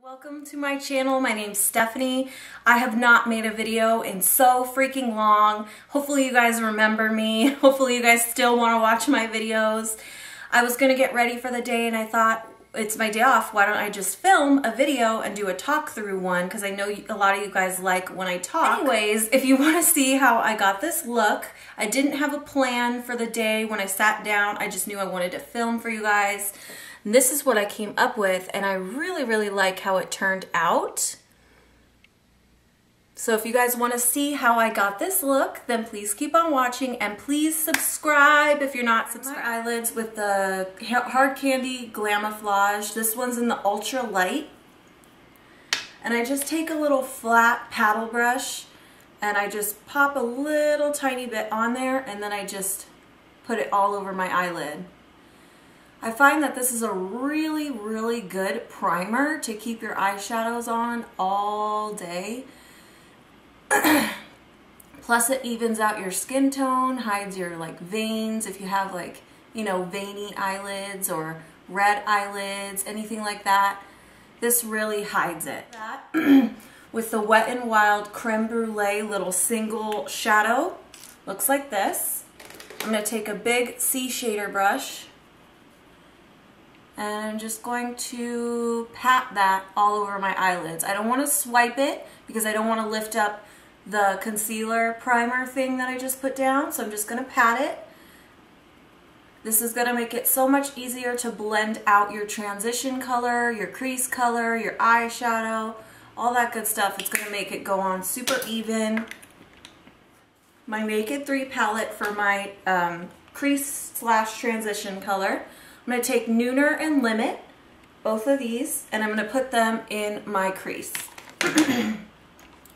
Welcome to my channel. My name's Stephanie. I have not made a video in so freaking long. Hopefully you guys remember me. Hopefully you guys still want to watch my videos. I was going to get ready for the day and I thought it's my day off. Why don't I just film a video and do a talk through one, because I know a lot of you guys like when I talk. Anyways, if you want to see how I got this look, I didn't have a plan for the day when I sat down. I just knew I wanted to film for you guys. And this is what I came up with, and I really like how it turned out. So if you guys want to see how I got this look, then please keep on watching, and please subscribe if you're not subscribed. My eyelids with the Hard Candy Glamouflage. This one's in the Ultra Light. And I just take a little flat paddle brush and I just pop a little tiny bit on there, and then I just put it all over my eyelid. I find that this is a really good primer to keep your eyeshadows on all day. Plus it evens out your skin tone, hides your like veins if you have like, you know, veiny eyelids or red eyelids, anything like that. This really hides it. With the Wet n Wild Creme Brulee little single shadow, looks like this. I'm going to take a big C shader brush and I'm just going to pat that all over my eyelids. I don't want to swipe it because I don't want to lift up the concealer primer thing that I just put down, so I'm just going to pat it. This is going to make it so much easier to blend out your transition color, your crease color, your eyeshadow, all that good stuff. It's going to make it go on super even. My Make It 3 palette for my crease / transition color. I'm going to take Nooner and Limit, both of these, and I'm going to put them in my crease. I'm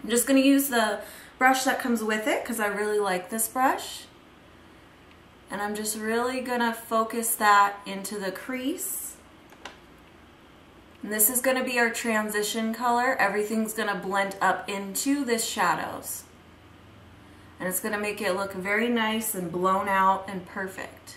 just going to use the brush that comes with it because I really like this brush. And I'm just really going to focus that into the crease. And this is going to be our transition color. Everything's going to blend up into this shadows. And it's going to make it look very nice and blown out and perfect.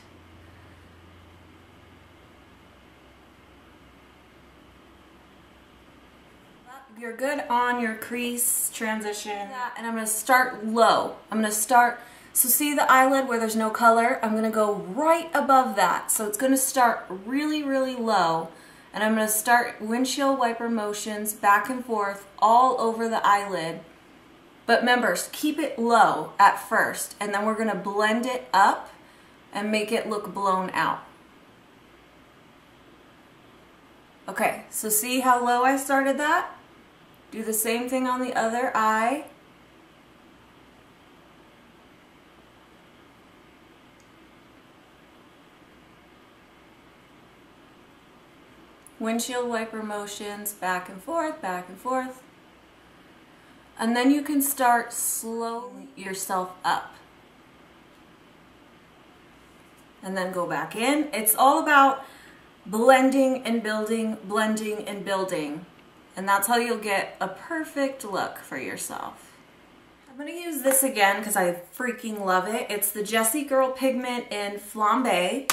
You're good on your crease transition. And I'm going to start low. So see the eyelid where there's no color? I'm going to go right above that. So it's going to start really low. And I'm going to start windshield wiper motions back and forth all over the eyelid. But remember, keep it low at first. And then we're going to blend it up and make it look blown out. Okay, so see how low I started that? Do the same thing on the other eye. Windshield wiper motions back and forth, back and forth. And then you can start slowing yourself up. And then go back in. It's all about blending and building, blending and building. And that's how you'll get a perfect look for yourself. I'm going to use this again because I freaking love it. It's the Jessie Girl Pigment in Flambe.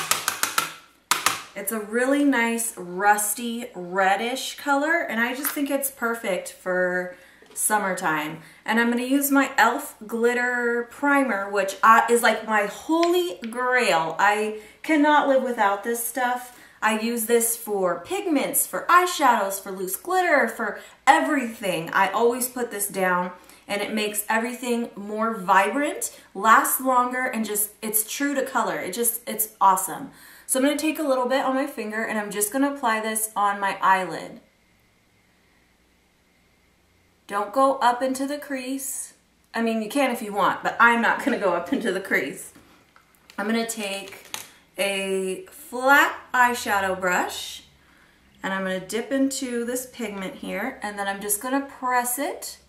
It's a really nice rusty reddish color, and I just think it's perfect for summertime. And I'm going to use my e.l.f. glitter primer, which is like my holy grail. I cannot live without this stuff. I use this for pigments, for eyeshadows, for loose glitter, for everything. I always put this down, and it makes everything more vibrant, lasts longer, and just, it's true to color. It's awesome. So I'm going to take a little bit on my finger, and I'm just going to apply this on my eyelid. Don't go up into the crease. I mean, you can if you want, but I'm not going to go up into the crease. I'm going to take a flat eyeshadow brush, and I'm going to dip into this pigment here, and then I'm just going to press it.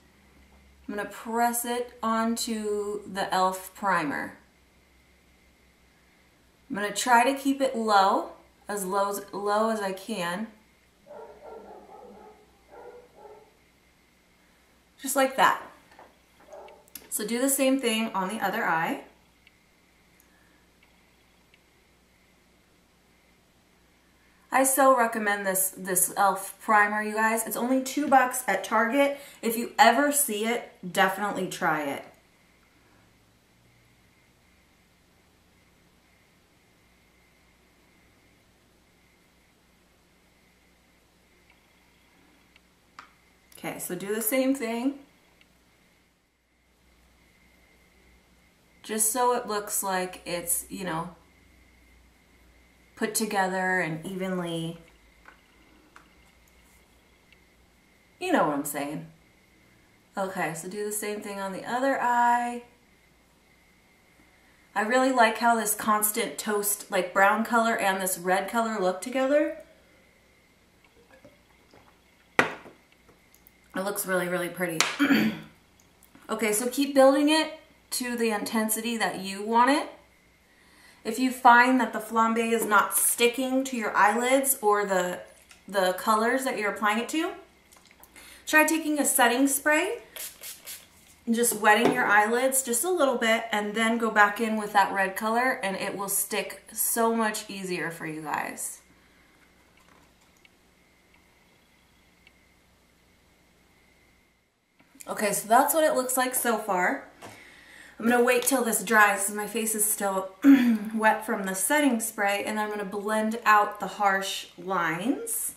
I'm going to press it onto the e.l.f. primer. I'm going to try to keep it low as I can. Just like that. So do the same thing on the other eye. I so recommend this e.l.f. primer, you guys. It's only $2 at Target. If you ever see it, definitely try it. Okay, so do the same thing. Just so it looks like it's, you know, put together and evenly, you know what I'm saying. Okay, so do the same thing on the other eye. I really like how this constant toast, like brown color and this red color look together. It looks really, really pretty. Okay, so keep building it to the intensity that you want it. If you find that the flambe is not sticking to your eyelids or the colors that you're applying it to, try taking a setting spray and just wetting your eyelids just a little bit and then go back in with that red color and it will stick so much easier for you guys. Okay, so that's what it looks like so far. I'm going to wait till this dries because my face is still wet from the setting spray, and I'm going to blend out the harsh lines.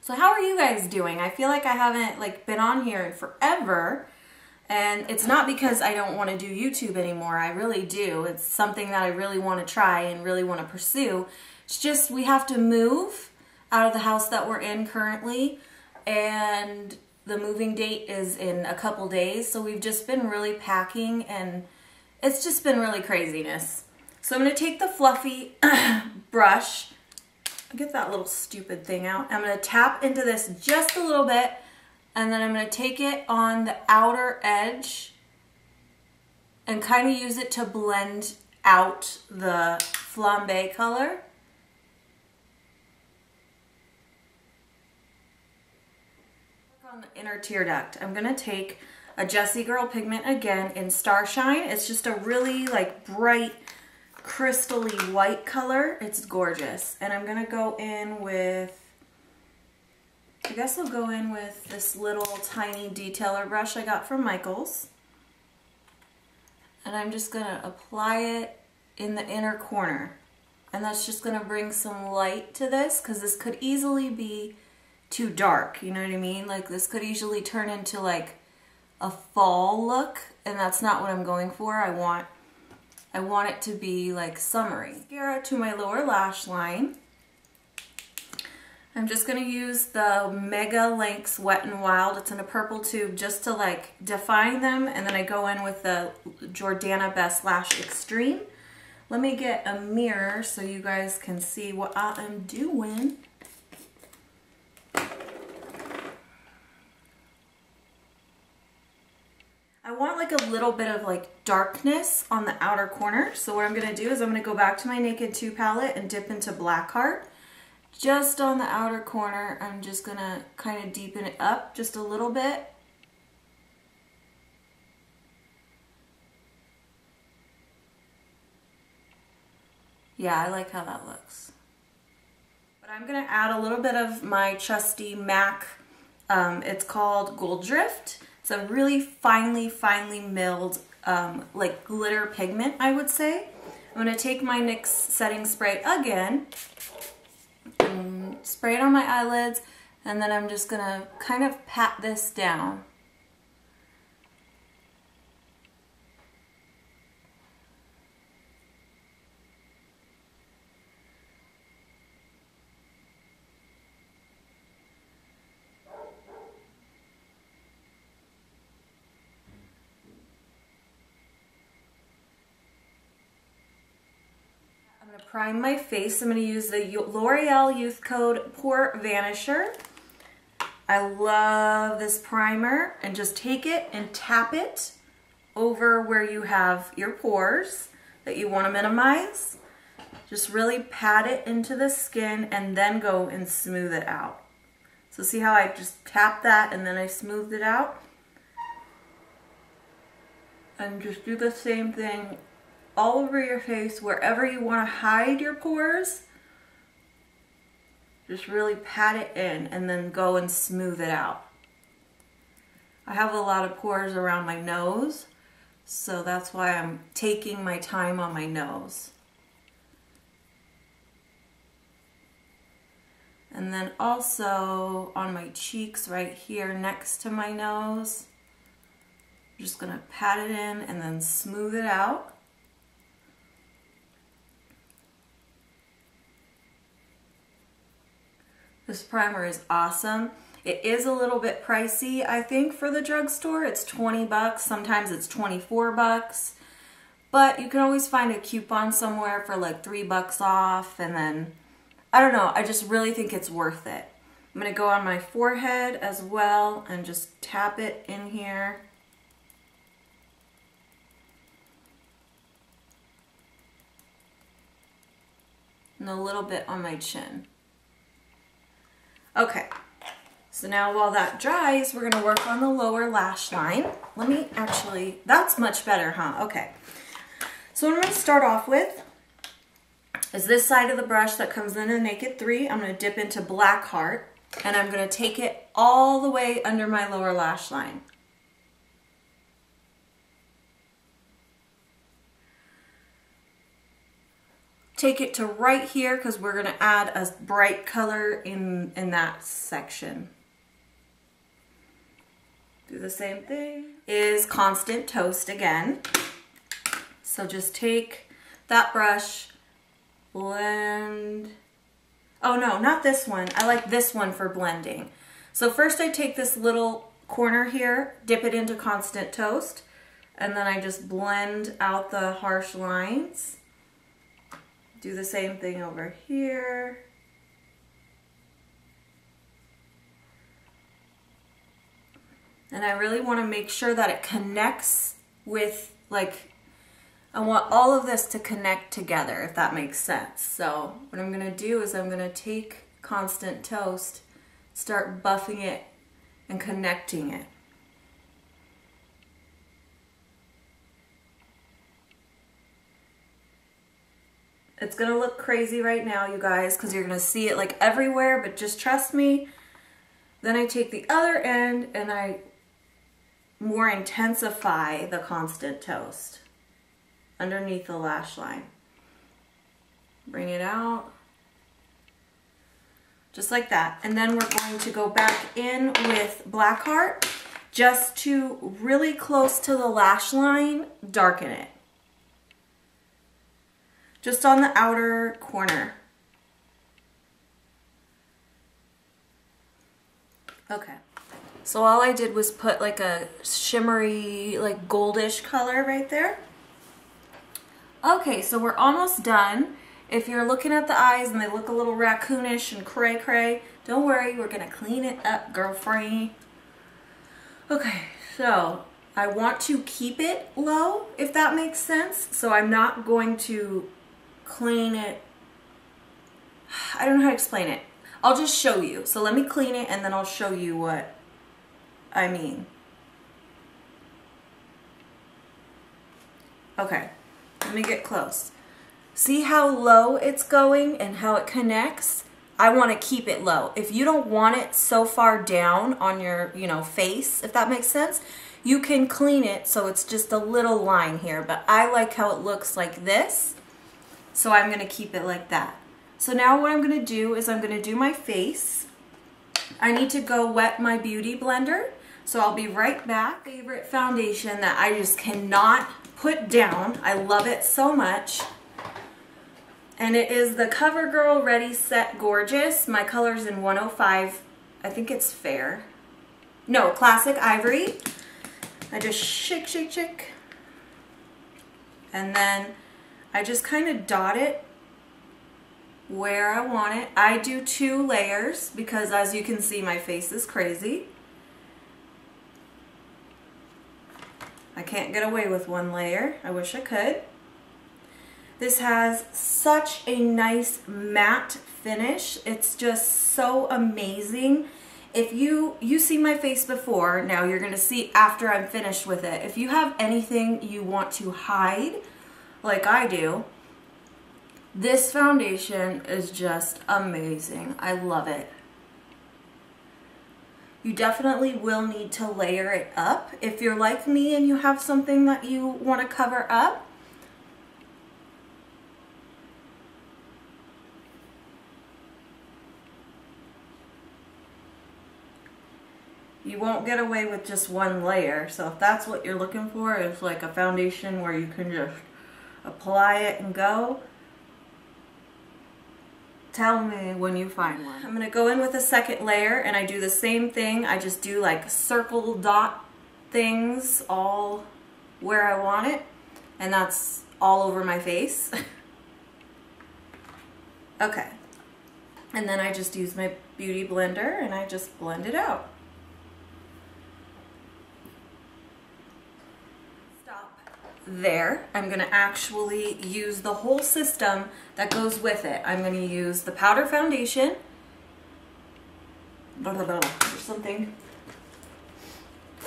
So how are you guys doing? I feel like I haven't been on here in forever, and it's not because I don't want to do YouTube anymore. I really do. It's something that I really want to try and really want to pursue. It's just we have to move out of the house that we're in currently, and the moving date is in a couple days, so we've just been really packing and it's just been really craziness. So I'm going to take the fluffy brush, get that little stupid thing out. I'm going to tap into this just a little bit and then I'm going to take it on the outer edge and kind of use it to blend out the flambe color. On the inner tear duct, I'm going to take a Jessie Girl pigment again in Starshine. It's just a really bright crystally white color. It's gorgeous. And I'm going to go in with, I guess I'll go in with this little tiny detailer brush I got from Michaels. And I'm just going to apply it in the inner corner. And that's just going to bring some light to this because this could easily be too dark, you know what I mean? Like this could easily turn into like a fall look, and that's not what I'm going for. I want it to be like summery. Mascara to my lower lash line. I'm just going to use the Mega Lynx Wet n Wild. It's in a purple tube just to define them, and then I go in with the Jordana Best Lash Extreme. Let me get a mirror so you guys can see what I am doing. I want a little bit of darkness on the outer corner. So what I'm going to do is I'm going to go back to my Naked 2 palette and dip into Blackheart. Just on the outer corner, I'm just going to kind of deepen it up just a little bit. Yeah, I like how that looks. But I'm going to add a little bit of my trusty MAC, it's called Gold Drift. It's a really finely milled, glitter pigment, I would say. I'm going to take my NYX setting spray again and spray it on my eyelids, and then I'm just going to kind of pat this down. I'm going to prime my face. I'm going to use the L'Oreal Youth Code Pore Vanisher. I love this primer, and just take it and tap it over where you have your pores that you want to minimize. Just really pat it into the skin and then go and smooth it out. So see how I just tapped that and then I smoothed it out? And just do the same thing all over your face, wherever you want to hide your pores. Just really pat it in and then go and smooth it out. I have a lot of pores around my nose, so that's why I'm taking my time on my nose. And then also on my cheeks right here next to my nose. I'm just gonna pat it in and then smooth it out. This primer is awesome. It is a little bit pricey, I think, for the drugstore. It's 20 bucks, sometimes it's 24 bucks. But you can always find a coupon somewhere for like 3 bucks off, and then, I don't know, I just really think it's worth it. I'm gonna go on my forehead as well and just tap it in here. And a little bit on my chin. Okay, so now while that dries, we're gonna work on the lower lash line. Let me actually, that's much better, huh? Okay. So what I'm gonna start off with is this side of the brush that comes in a Naked 3. I'm gonna dip into Black Heart, and I'm gonna take it all the way under my lower lash line. Take it to right here because we're going to add a bright color in that section. Do the same thing. Is Constant Toast again. So just take that brush, blend. Oh no, not this one. I like this one for blending. So first I take this little corner here, dip it into Constant Toast, and then I just blend out the harsh lines. Do the same thing over here. And I really want to make sure that it connects with, like, I want all of this to connect together, if that makes sense. So what I'm going to do is I'm going to take Constant Toast, start buffing it and connecting it. It's gonna look crazy right now, you guys, because you're gonna see it like everywhere, but just trust me. Then I take the other end and I more intensify the Constant Toast underneath the lash line. Bring it out. Just like that. And then we're going to go back in with Black Heart just to really close to the lash line, darken it. Just on the outer corner. Okay. So all I did was put like a shimmery, like goldish color right there. Okay, so we're almost done. If you're looking at the eyes and they look a little raccoonish and cray-cray, don't worry, we're gonna clean it up, girlfriend. Okay, so I want to keep it low, if that makes sense. So I'm not going to clean it. I don't know how to explain it. I'll just show you. So let me clean it and then I'll show you what I mean. Okay, let me get close. See how low it's going and how it connects? I want to keep it low. If you don't want it so far down on your, face, if that makes sense, you can clean it so it's just a little line here, but I like how it looks like this. So I'm going to keep it like that. So now what I'm going to do is I'm going to do my face. I need to go wet my beauty blender. So I'll be right back. Favorite foundation that I just cannot put down. I love it so much. And it is the CoverGirl Ready Set Gorgeous. My color's in 105. I think it's Fair. No, Classic Ivory. I just shake, shake, shake. And then I just kind of dot it where I want it. I do 2 layers because, as you can see, my face is crazy. I can't get away with 1 layer. I wish I could. This has such a nice matte finish. It's just so amazing. If you see my face before, now you're gonna see after I'm finished with it. If you have anything you want to hide, like I do, This foundation is just amazing. I love it. You definitely will need to layer it up. If you're like me and you have something that you want to cover up, you won't get away with just one layer. So if that's what you're looking for, is like a foundation where you can just apply it and go, tell me when you find one. I'm gonna go in with a second layer and I do the same thing. I just do like circle dot things all where I want it, and that's all over my face. Okay, and then I just use my beauty blender and I just blend it out. There, I'm going to actually use the whole system that goes with it. I'm going to use the powder foundation, or something,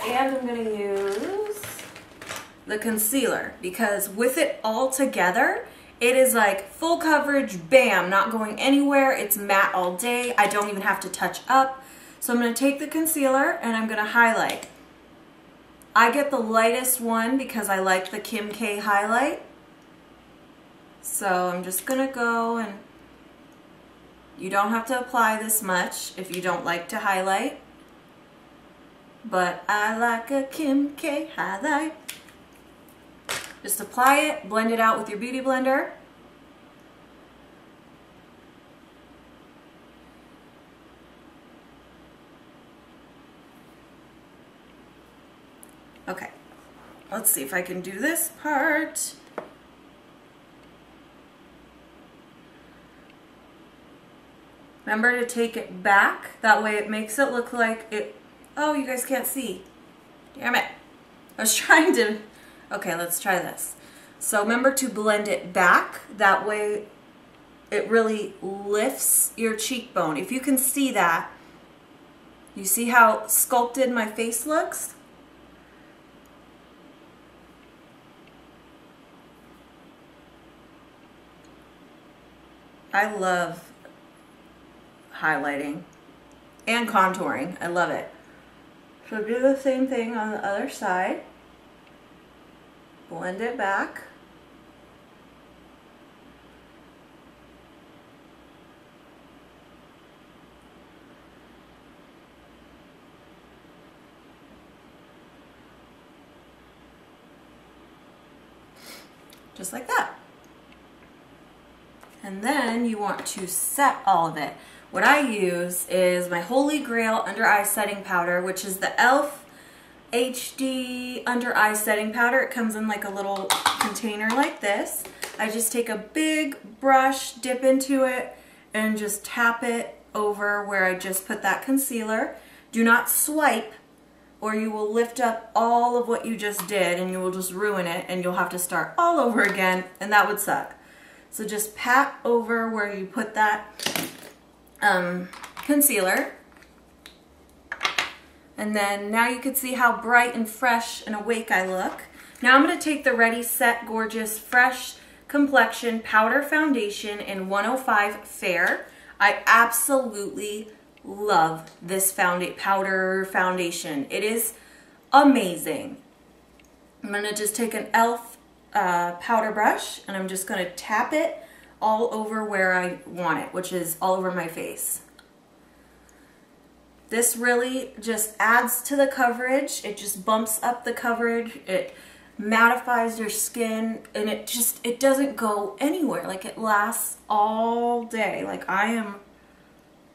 and I'm going to use the concealer, because with it all together, it is like full coverage, bam, not going anywhere. It's matte all day. I don't even have to touch up. So I'm going to take the concealer and I'm going to highlight. I get the lightest one because I like the Kim K highlight. So I'm just gonna go, and you don't have to apply this much if you don't like to highlight. But I like a Kim K highlight. Just apply it, blend it out with your beauty blender. Okay, let's see if I can do this part. Remember to take it back, that way it makes it look like it, oh, you guys can't see. Damn it. I was trying to, okay, let's try this. So remember to blend it back, that way it really lifts your cheekbone. If you can see that, you see how sculpted my face looks? I love highlighting and contouring. I love it. So do the same thing on the other side. Blend it back. Just like that. And then you want to set all of it. What I use is my Holy Grail Under Eye Setting Powder, which is the e.l.f. HD Under Eye Setting Powder. It comes in like a little container like this. I just take a big brush, dip into it, and just tap it over where I just put that concealer. Do not swipe, or you will lift up all of what you just did and you will just ruin it, and you'll have to start all over again, and that would suck. So just pat over where you put that concealer. And then now you can see how bright and fresh and awake I look. Now I'm going to take the Ready Set Gorgeous Fresh Complexion Powder Foundation in 105 Fair. I absolutely love this powder foundation. It is amazing. I'm going to just take an e.l.f. Powder brush, and I'm just going to tap it all over where I want it, which is all over my face. This really just adds to the coverage. It just bumps up the coverage. It mattifies your skin, and it doesn't go anywhere. Like, it lasts all day. Like, I am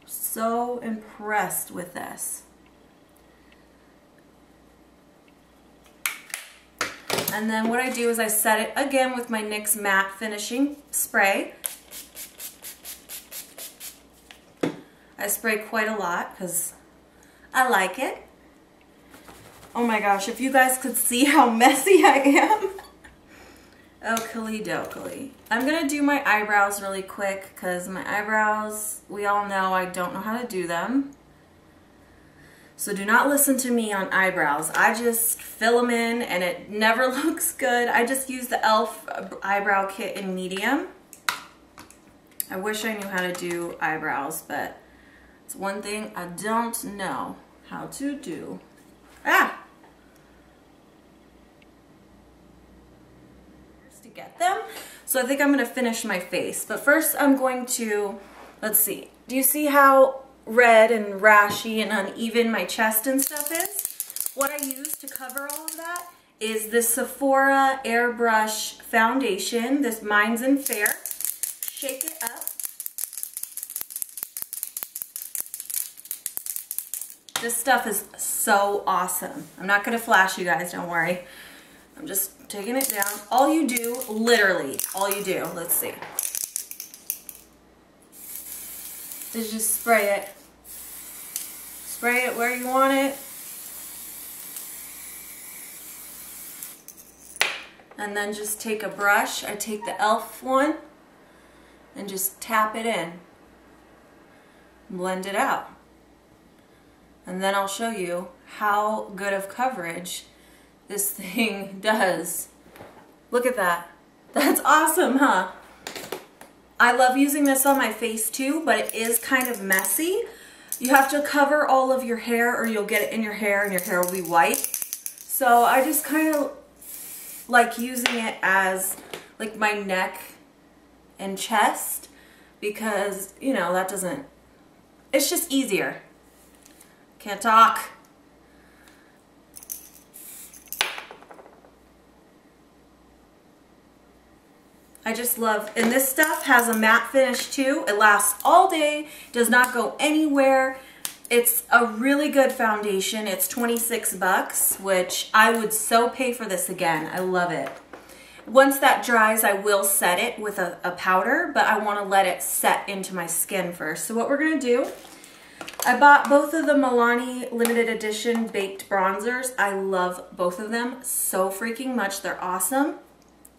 so impressed with this. And then what I do is I set it again with my NYX Matte Finishing Spray. I spray quite a lot because I like it. Oh my gosh, if you guys could see how messy I am. Oakley dokley. I'm going to do my eyebrows really quick because my eyebrows, we all know I don't know how to do them. So do not listen to me on eyebrows. I just fill them in and it never looks good. I just use the e.l.f. eyebrow kit in medium. I wish I knew how to do eyebrows, but it's one thing I don't know how to do. Ah! To get them. So I think I'm going to finish my face. But first I'm going to, let's see. Do you see how red and rashy and uneven my chest and stuff is? What I use to cover all of that is this Sephora Airbrush Foundation. This Mine's in Fair. Shake it up. This stuff is so awesome. I'm not going to flash you guys, don't worry. I'm just taking it down. All you do, literally, all you do, let's see, is just spray it. Spray it where you want it. And then just take a brush. I take the e.l.f. one and just tap it in. Blend it out. And then I'll show you how good of coverage this thing does. Look at that. That's awesome, huh? I love using this on my face too, but it is kind of messy. You have to cover all of your hair or you'll get it in your hair and your hair will be white. So I just kind of like using it as like my neck and chest because, you know, that doesn't, it's just easier. Can't talk. I just love, and this stuff has a matte finish too. It lasts all day, does not go anywhere. It's a really good foundation. It's 26 bucks, which I would so pay for this again. I love it. Once that dries, I will set it with a powder, but I want to let it set into my skin first. So what we're going to do, I bought both of the Milani limited edition baked bronzers. I love both of them so freaking much. They're awesome.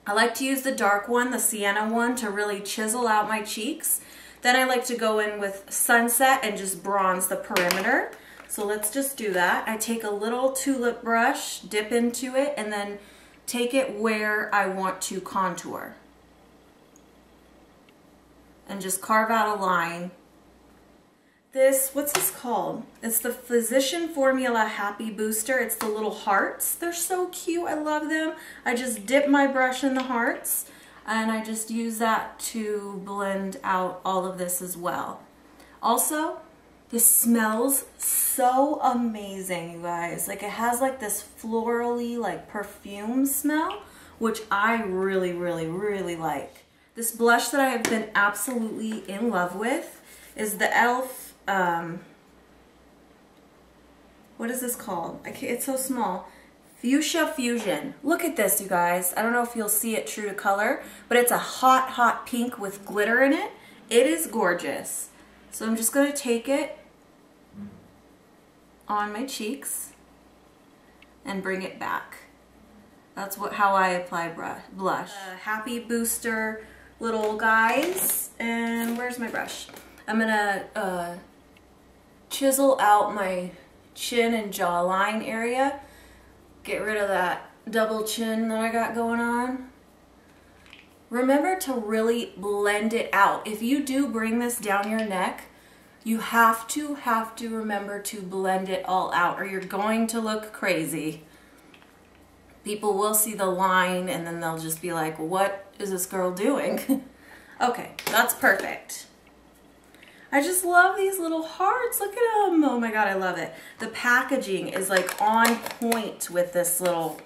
I like to use the dark one, the sienna one, to really chisel out my cheeks. Then I like to go in with Sunset and just bronze the perimeter. So let's just do that. I take a little tulip brush, dip into it, and then take it where I want to contour. And just carve out a line. This, what's this called? It's the Physician Formula Happy Booster. It's the little hearts. They're so cute. I love them. I just dip my brush in the hearts and I just use that to blend out all of this as well. Also, this smells so amazing, you guys. Like it has like this florally like perfume smell, which I really, really, really like. This blush that I have been absolutely in love with is the e.l.f. What is this called? It's so small. Fuchsia Fusion. Look at this, you guys. I don't know if you'll see it true to color, but it's a hot, hot pink with glitter in it. It is gorgeous. So I'm just going to take it on my cheeks and bring it back. That's how I apply blush. Happy Booster little guys. And where's my brush? I'm gonna chisel out my chin and jawline area. Get rid of that double chin that I got going on. Remember to really blend it out. If you do bring this down your neck, you have to remember to blend it all out or you're going to look crazy. People will see the line and then they'll just be like, what is this girl doing? Okay, that's perfect. I just love these little hearts. Look at them. Oh my God, I love it. The packaging is like on point with this little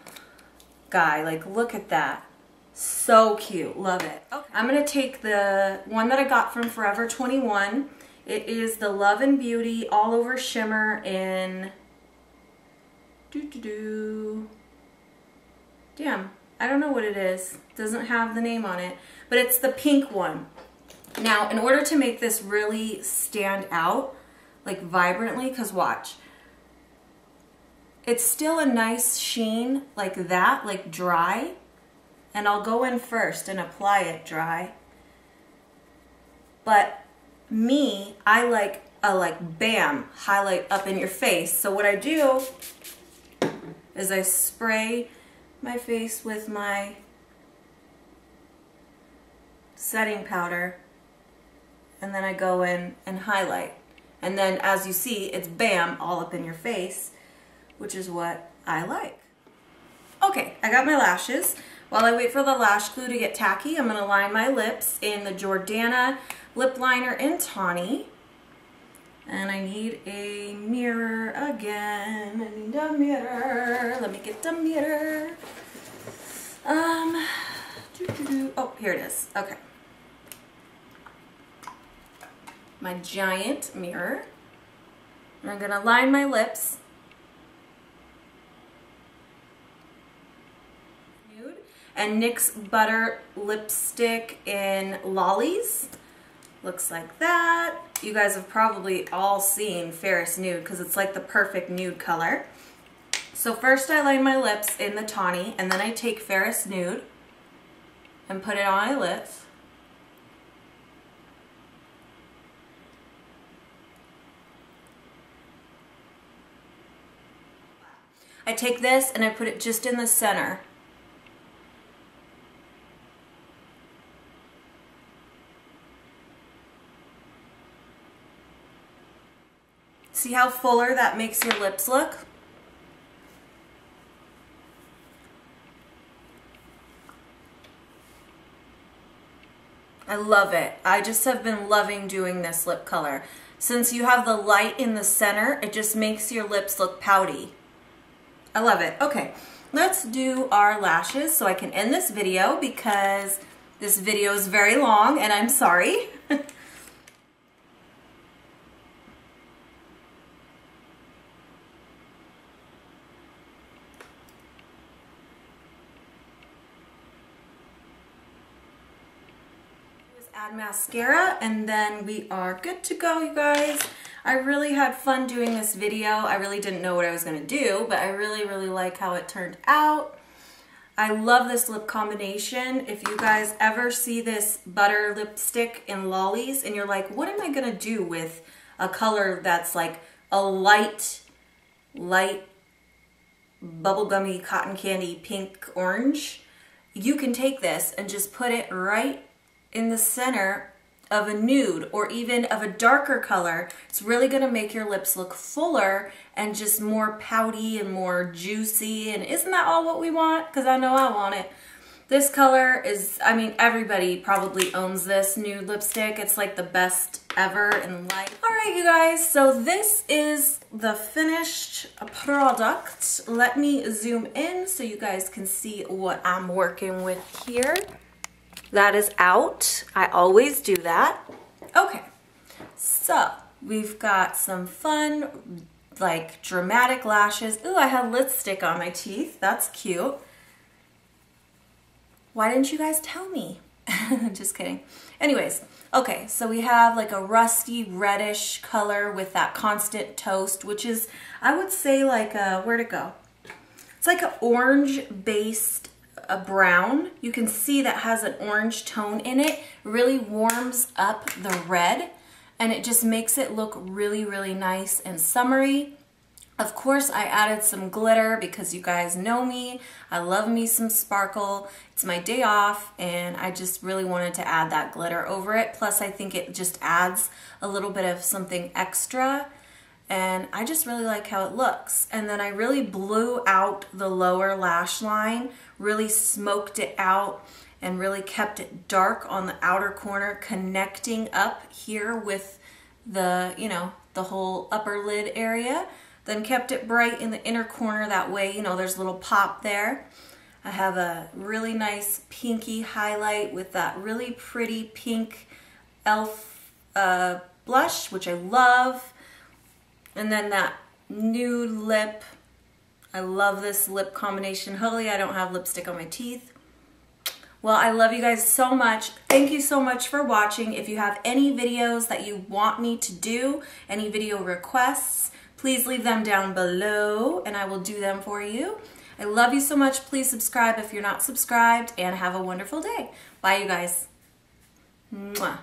guy. Like, look at that. So cute. Love it. Okay. I'm going to take the one that I got from Forever 21. It is the Love and Beauty All Over Shimmer in... Damn, I don't know what it is. It doesn't have the name on it. But it's the pink one. Now, in order to make this really stand out, like vibrantly, because watch, it's still a nice sheen like that, like dry, and I'll go in first and apply it dry. But me, I like a bam, highlight up in your face. So what I do is I spray my face with my setting powder. and then I go in and highlight. And then as you see, it's bam, all up in your face, which is what I like. Okay, I got my lashes. While I wait for the lash glue to get tacky, I'm gonna line my lips in the Jordana lip liner in Tawny. And I need a mirror again. I need a mirror. Let me get the mirror. Oh, here it is. Okay. My giant mirror. And I'm gonna line my lips. Nude. And NYX Butter Lipstick in Lollies. Looks like that. You guys have probably all seen Ferris Nude because it's like the perfect nude color. So first I line my lips in the Tawny, and then I take Ferris Nude and put it on my lips. I take this and I put it just in the center. See how fuller that makes your lips look? I love it. I just have been loving doing this lip color. Since you have the light in the center, it just makes your lips look pouty. I love it. Okay, let's do our lashes so I can end this video because this video is very long and I'm sorry. Add mascara and then we are good to go, you guys. I really had fun doing this video. I really didn't know what I was gonna do, but I really like how it turned out. I love this lip combination. If you guys ever see this butter lipstick in Lollies and you're like, what am I gonna do with a color that's like a light bubblegummy cotton candy pink orange, you can take this and just put it right in the center of a nude or even of a darker color. It's really gonna make your lips look fuller and just more pouty and more juicy. And isn't that all what we want? Because I know I want it. This color is, I mean, everybody probably owns this nude lipstick. It's like the best ever in life. All right, you guys, so this is the finished product. Let me zoom in so you guys can see what I'm working with here. That is out. I always do that. Okay, so we've got some fun, like dramatic lashes. Ooh, I have lipstick on my teeth. That's cute. Why didn't you guys tell me? Just kidding. Anyways, okay, so we have like a rusty reddish color with that Constant Toast, which is, I would say like a, where'd it go? It's like an orange-based a brown. You can see that has an orange tone in it. Really warms up the red and it just makes it look really nice and summery. Of course, I added some glitter because you guys know me. I love me some sparkle. It's my day off and I just really wanted to add that glitter over it. Plus, I think it just adds a little bit of something extra. And I just really like how it looks. And then I really blew out the lower lash line, really smoked it out, and really kept it dark on the outer corner, connecting up here with the, you know, the whole upper lid area. Then kept it bright in the inner corner, that way, you know, there's a little pop there. I have a really nice pinky highlight with that really pretty pink e.l.f. Blush, which I love. And then that nude lip. I love this lip combination. Hopefully I don't have lipstick on my teeth. Well, I love you guys so much. Thank you so much for watching. If you have any videos that you want me to do, any video requests, please leave them down below and I will do them for you. I love you so much. Please subscribe if you're not subscribed and have a wonderful day. Bye, you guys. Mwah.